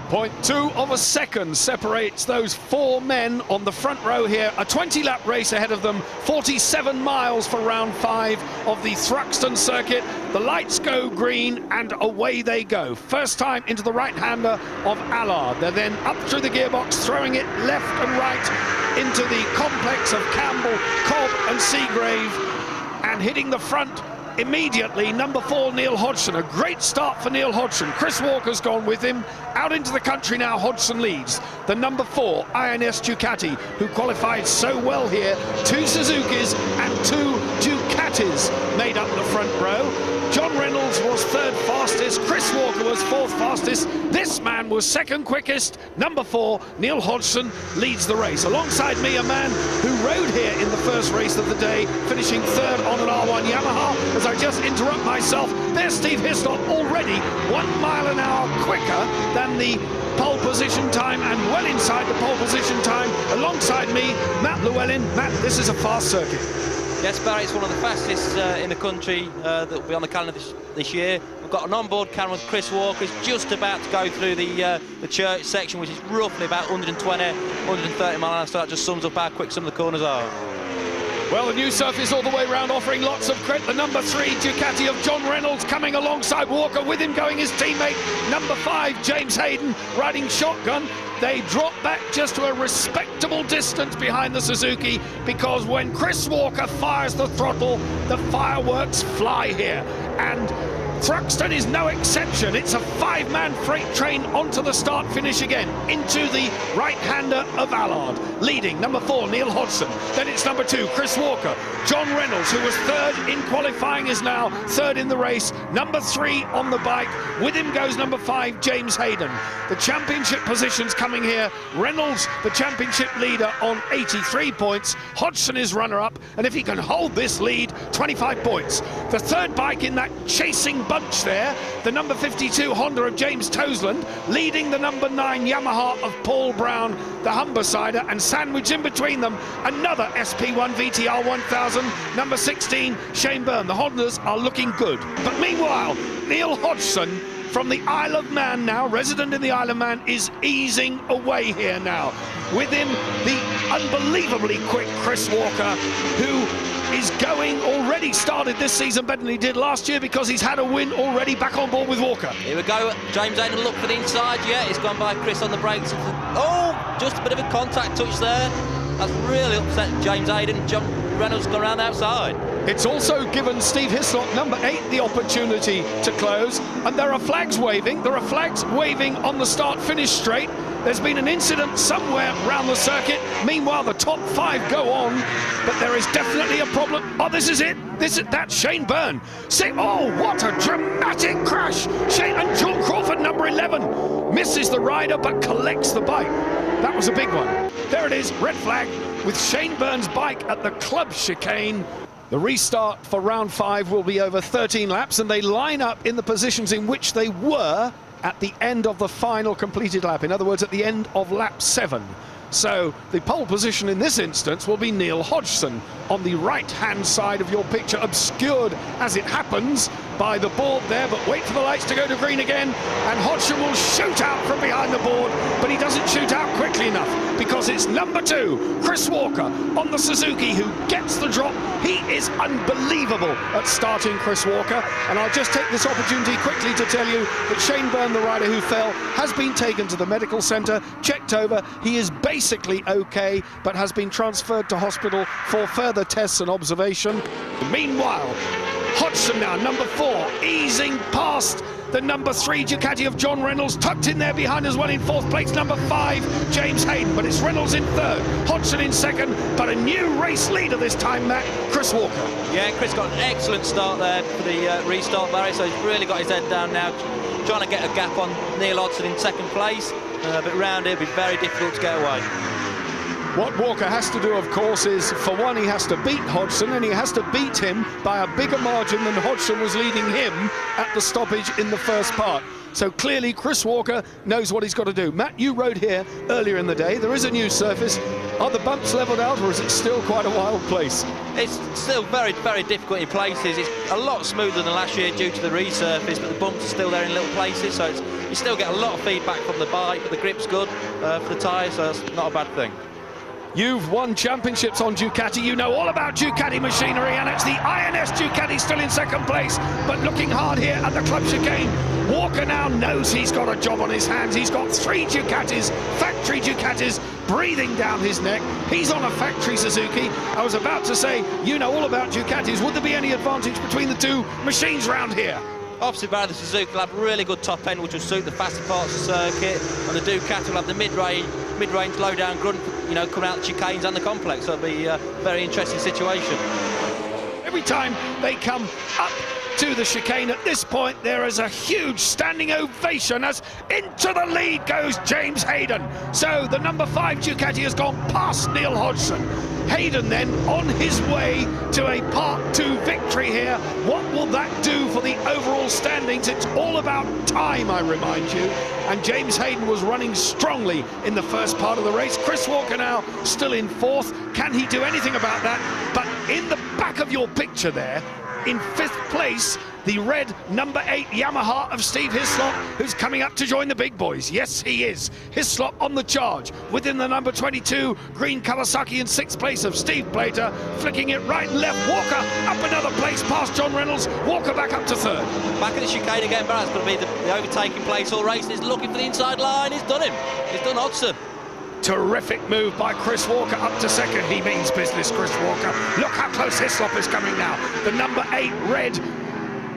0.2 of a second separates those four men on the front row here. A 20-lap race ahead of them, 47 miles for round 5 of the Thruxton circuit. The lights go green and away they go. First time into the right-hander of Allard. They're then up through the gearbox, throwing it left and right into the complex of Campbell, Cobb and Seagrave, and hitting the front immediately, number 4, Neil Hodgson. A great start for Neil Hodgson. Chris Walker's gone with him. Out into the country now, Hodgson leads. The number 4, INS Ducati, who qualified so well here. 2 Suzukis and 2 Ducatis made up the front row. John Reynolds was 3rd fastest. Chris Walker was 4th fastest. This man was 2nd quickest. Number 4, Neil Hodgson, leads the race. Alongside me, a man who rode here in the first race of the day, finishing 3rd on an R1 Yamaha. As I just interrupt myself, there's Steve Hislop, already 1 mile an hour quicker than the pole position time and well inside the pole position time. Alongside me, Matt Llewellyn. Matt, this is a fast circuit. Yes, Barry, it's one of the fastest in the country that will be on the calendar this year. We've got an onboard camera with Chris Walker. He's just about to go through the church section, which is roughly about 120, 130 mile an hour. So that just sums up how quick some of the corners are. Well, the new surface all the way round, offering lots of credit. The number 3 Ducati of John Reynolds coming alongside Walker, with him going his teammate number 5 James Hayden, riding shotgun. They drop back just to a respectable distance behind the Suzuki, because when Chris Walker fires the throttle, the fireworks fly here. And Thruxton is no exception. It's a 5-man freight train onto the start-finish again, into the right-hander of Allard. Leading, number 4, Neil Hodgson. Then it's number 2, Chris Walker. John Reynolds, who was 3rd in qualifying, is now 3rd in the race. Number 3 on the bike. With him goes number 5, James Hayden. The championship positions coming here. Reynolds, the championship leader, on 83 points. Hodgson is runner-up, and if he can hold this lead, 25 points. The 3rd bike in that chasing bunch there, the number 52 Honda of James Toseland, leading the number 9 Yamaha of Paul Brown, the Humbersider, and sandwiched in between them another SP1 VTR 1000, number 16 Shane Byrne. The Hondas are looking good. But meanwhile, Neil Hodgson from the Isle of Man now, resident in the Isle of Man, is easing away here now. With him, the unbelievably quick Chris Walker, who is going, already started this season better than he did last year, because he's had a win already, back on board with Walker. Here we go, James Hayden look for the inside, yeah, he's gone by Chris on the brakes. Oh, just a bit of a contact touch there. That's really upset James Hayden. John Reynolds gone around the outside. It's also given Steve Hislop, number 8, the opportunity to close, and there are flags waving. There are flags waving on the start-finish straight. There's been an incident somewhere around the circuit. Meanwhile, the top 5 go on, but there is definitely a problem. Oh, this is it. That's Shane Byrne. Oh, what a dramatic crash. Shane and John Crawford, number 11, misses the rider but collects the bike. That was a big one. There it is, red flag, with Shane Byrne's bike at the club chicane. The restart for round 5 will be over 13 laps, and they line up in the positions in which they were at the end of the final completed lap. In other words, at the end of lap 7. So the pole position in this instance will be Neil Hodgson on the right-hand side of your picture, obscured as it happens by the board there, but wait for the lights to go to green again, and Hodgson will shoot out from behind the board, but he doesn't shoot out quickly enough, because it's number 2, Chris Walker, on the Suzuki, who gets the drop. He is unbelievable at starting, Chris Walker, and I'll just take this opportunity quickly to tell you that Shane Byrne, the rider who fell, has been taken to the medical centre, checked over. He is basically okay, but has been transferred to hospital for further tests and observation. Meanwhile, Hodgson now, number 4, easing past the number 3 Ducati of John Reynolds, tucked in there behind as well in 4th place, number 5 James Hayden, but it's Reynolds in 3rd, Hodgson in 2nd, but a new race leader this time, Matt, Chris Walker. Yeah, Chris got an excellent start there for the restart, Barry, so he's really got his head down now, trying to get a gap on Neil Hodgson in 2nd place, but round here it'll be very difficult to get away. What Walker has to do, of course, is, for one, he has to beat Hodgson, and he has to beat him by a bigger margin than Hodgson was leading him at the stoppage in the first part. So clearly Chris Walker knows what he's got to do. Matt, you rode here earlier in the day. There is a new surface. Are the bumps levelled out, or is it still quite a wild place? It's still very, very difficult in places. It's a lot smoother than last year due to the resurface, but the bumps are still there in little places, so you're We still get a lot of feedback from the bike, but the grip's good for the tyre, so it's not a bad thing. You've won championships on Ducati, you know all about Ducati machinery, and it's the INS Ducati still in second place, but looking hard here at the club chicane. Walker now knows he's got a job on his hands. He's got 3 Ducatis, factory Ducatis, breathing down his neck. He's on a factory Suzuki. I was about to say, you know all about Ducatis. Would there be any advantage between the two machines round here? Obviously, the Suzuki will have a really good top end, which will suit the faster parts of the circuit, and the Ducati will have the mid-range, low-down grunt, you know, coming out the chicanes and the complex. So it'll be a very interesting situation. Every time they come up to the chicane at this point, there is a huge standing ovation as into the lead goes James Hayden. So the number 5 Ducati has gone past Neil Hodgson. Hayden then on his way to a Part 2 victory here. What will that do for the overall standings? It's all about time, I remind you. And James Hayden was running strongly in the first part of the race. Chris Walker now still in 4th. Can he do anything about that? But in the back of your picture there, in 5th place, the red number 8 Yamaha of Steve Hislop, who's coming up to join the big boys. Yes, he is. Hislop on the charge within the number 22 green Kawasaki in 6th place of Steve Plater, flicking it right and left. Walker up another place past John Reynolds. Walker back up to 3rd. Back at the chicane again, Barrett's going to be the overtaking place all race. He's looking for the inside line. He's done him. He's done Hodgson. Terrific move by Chris Walker up to 2nd. He means business, Chris Walker. Look how close Hislop is coming now. The number 8 red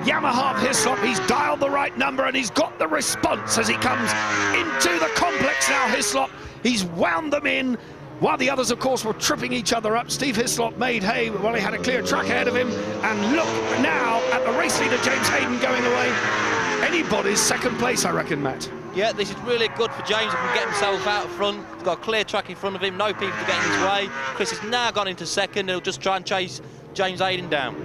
Yamaha of Hislop. He's dialed the right number and he's got the response as he comes into the complex now. Hislop, he's wound them in. While the others, of course, were tripping each other up, Steve Hislop made hay while he had a clear track ahead of him. And look now at the race leader, James Hayden, going away. Anybody's 2nd place, I reckon, Matt. Yeah, this is really good for James. He can get himself out front. He's got a clear track in front of him, no people to get in his way. Chris has now gone into 2nd. He'll just try and chase James Hayden down.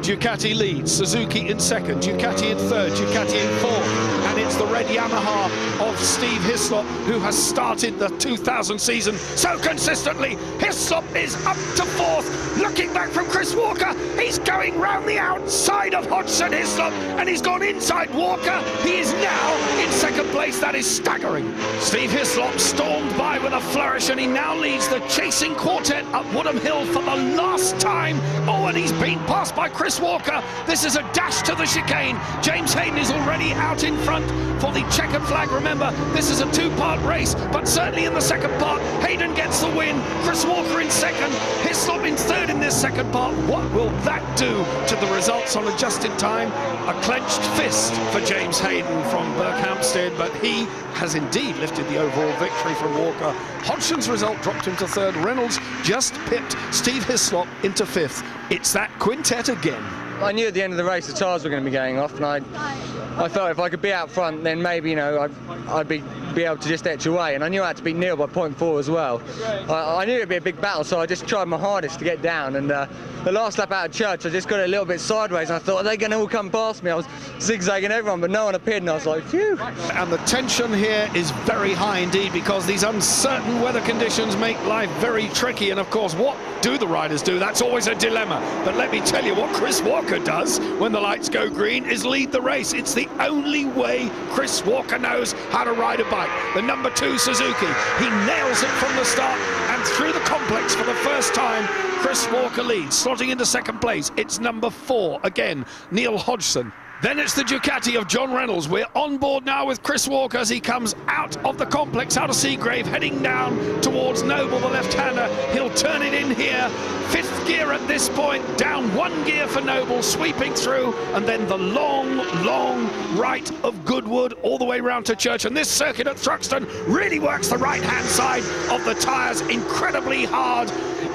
Ducati leads, Suzuki in 2nd, Ducati in 3rd, Ducati in 4th, and it's the red Yamaha of Steve Hislop who has started the 2000 season so consistently. Hislop is up to 4th, looking back from Chris Walker. He's going round the outside of Hodgson Hislop, and he's gone inside Walker. He is now in 2nd place. That is staggering. Steve Hislop stormed by with a flourish, and he now leads the chasing quartet up Woodham Hill for the last time. Oh, and he's been passed by Chris Walker. This is a dash to the chicane. James Hayden is already out in front for the checkered flag. Remember, this is a 2-part race, but certainly in the 2nd part, Hayden gets the win. Chris Walker in 2nd, Hislop in 3rd in this 2nd part. What will that do to the results on adjusted time? A clenched fist for James Hayden from Berkhamsted, but he has indeed lifted the overall victory from Walker. Hodgson's result dropped him to 3rd. Reynolds just pipped Steve Hislop into 5th. It's that quintet again. I knew at the end of the race the tyres were going to be going off, and I felt if I could be out front, then maybe, you know, I'd be able to just etch away. And I knew I had to beat Neil by 0.4 as well. I knew it'd be a big battle, so I just tried my hardest to get down. And the last lap out of church, I just got a little bit sideways, and I thought, are they going to all come past me? I was zigzagging everyone, but no one appeared, and I was like, phew. And the tension here is very high indeed, because these uncertain weather conditions make life very tricky. And of course, what do the riders do? That's always a dilemma. But let me tell you, what Chris Walker does when the lights go green is lead the race. It's the only way Chris Walker knows how to ride a bike. The number 2 Suzuki, he nails it from the start, and through the complex for the first time, Chris Walker leads, slotting into 2nd place. It's number 4 again, Neil Hodgson. Then it's the Ducati of John Reynolds. We're on board now with Chris Walker as he comes out of the complex, out of Seagrave, heading down towards Noble, the left-hander. He'll turn it in here. 5th gear at this point, down 1 gear for Noble, sweeping through, and then the long, long right of Goodwood all the way round to Church. And this circuit at Thruxton really works the right-hand side of the tyres incredibly hard.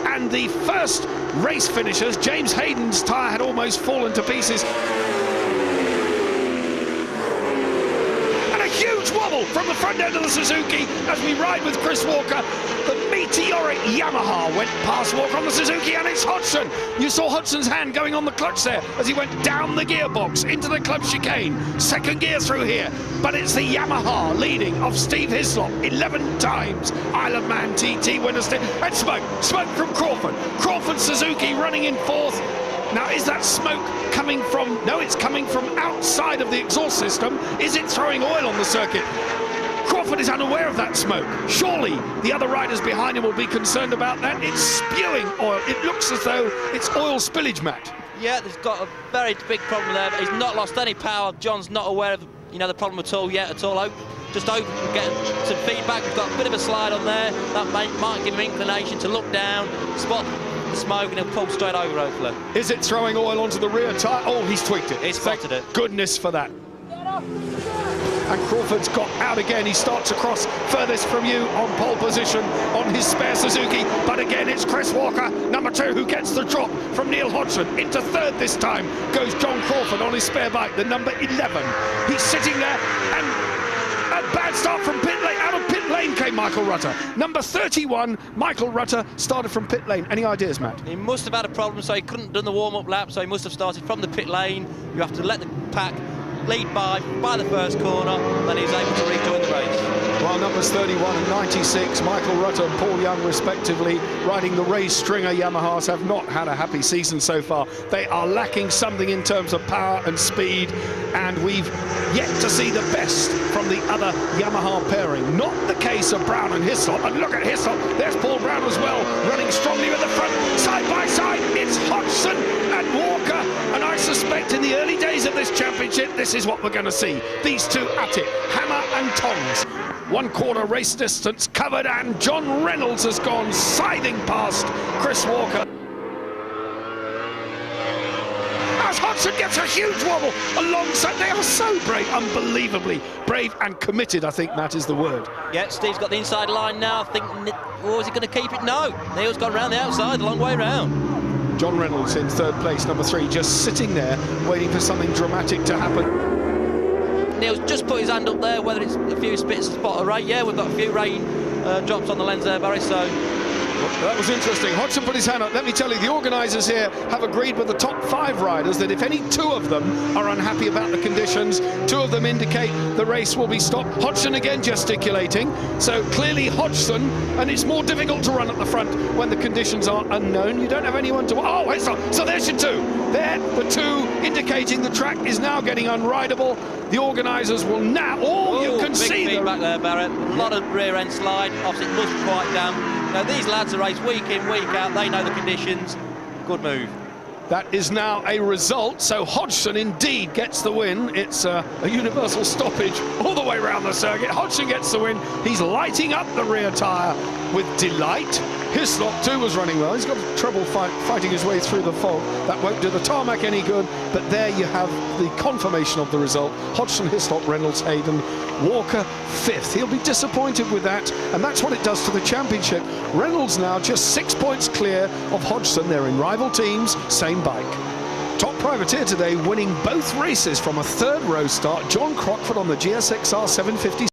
And the first race finishers, James Hayden's tyre had almost fallen to pieces. Huge wobble from the front end of the Suzuki as we ride with Chris Walker. The meteoric Yamaha went past Walker on the Suzuki, and it's Hodgson. You saw Hodgson's hand going on the clutch there as he went down the gearbox into the club chicane. 2nd gear through here, but it's the Yamaha leading of Steve Hislop, 11 times Isle of Man TT winner. And smoke from Crawford. Crawford Suzuki running in 4th. Now, is that smoke coming from... No, it's coming from outside of the exhaust system. Is it throwing oil on the circuit? Crawford is unaware of that smoke. Surely the other riders behind him will be concerned about that. It's spewing oil. It looks as though it's oil spillage, Matt. Yeah, there's got a very big problem there, but he's not lost any power. John's not aware of the problem at all yet, just open and get some feedback. We've got a bit of a slide on there. That might give him inclination to look down, spot the smoke, and he'll pull straight over, hopefully. Is it throwing oil onto the rear tyre? Oh, he's tweaked it. He's spotted it. Goodness for that. And Crawford's got out again. He starts across furthest from you on pole position on his spare Suzuki. But again, it's Chris Walker, number 2, who gets the drop from Neil Hodgson. Into third this time goes John Crawford on his spare bike, the number 11. He's sitting there, and a bad start from pit lane. Out of pit lane came Michael Rutter. Number 31, Michael Rutter, started from pit lane. Any ideas, Matt? He must have had a problem, so he couldn't have done the warm-up lap, so he must have started from the pit lane. You have to let the pack lead by the first corner, then he's able to rejoin the race. While numbers 31 and 96, Michael Rutter and Paul Young respectively, riding the Ray Stringer Yamahas, have not had a happy season so far. They are lacking something in terms of power and speed, and we've yet to see the best from the other Yamaha pairing. Not the case of Brown and Hislop. And look at Hislop, there's Paul Brown as well, running strongly at the front, side by side. It's Hodgson and Walker, and I suspect in the early days of this championship, this is what we're going to see. These two at it, hammer and tongs. 1/4 race distance covered, and John Reynolds has gone scything past Chris Walker. As Hodgson gets a huge wobble alongside, they are so brave, unbelievably brave and committed, I think that is the word. Yeah, Steve's got the inside line now. I think, oh, is he going to keep it? No, Neil's gone around the outside, the long way round. John Reynolds in third place, number 3, just sitting there waiting for something dramatic to happen. Neil's just put his hand up there, whether it's a few spits spot of rain. Yeah, we've got a few rain drops on the lens there, Barry, so... That was interesting. Hodgson put his hand up. Let me tell you, the organisers here have agreed with the top 5 riders that if any 2 of them are unhappy about the conditions, 2 of them indicate the race will be stopped. Hodgson again gesticulating, so clearly Hodgson, and it's more difficult to run at the front when the conditions are unknown. You don't have anyone to... Oh, it's not. So there's your 2. There, the 2 indicating the track is now getting unrideable. The organisers will now... Oh, you can see big feedback there, Barrett. A lot of rear end slide. Obviously, it looks quite damp. Now, these lads are race week in, week out. They know the conditions. Good move. That is now a result, so Hodgson indeed gets the win. It's a universal stoppage all the way around the circuit. Hodgson gets the win. He's lighting up the rear tyre with delight. Hislop too was running well. He's got trouble fighting his way through the fog. That won't do the tarmac any good, but there you have the confirmation of the result. Hodgson, Hislop, Reynolds, Hayden, Walker 5th. He'll be disappointed with that, and that's what it does to the championship. Reynolds now just 6 points clear of Hodgson. They're in rival teams, same bike. Top privateer today winning both races from a 3rd row start, John Crockford on the GSXR 750.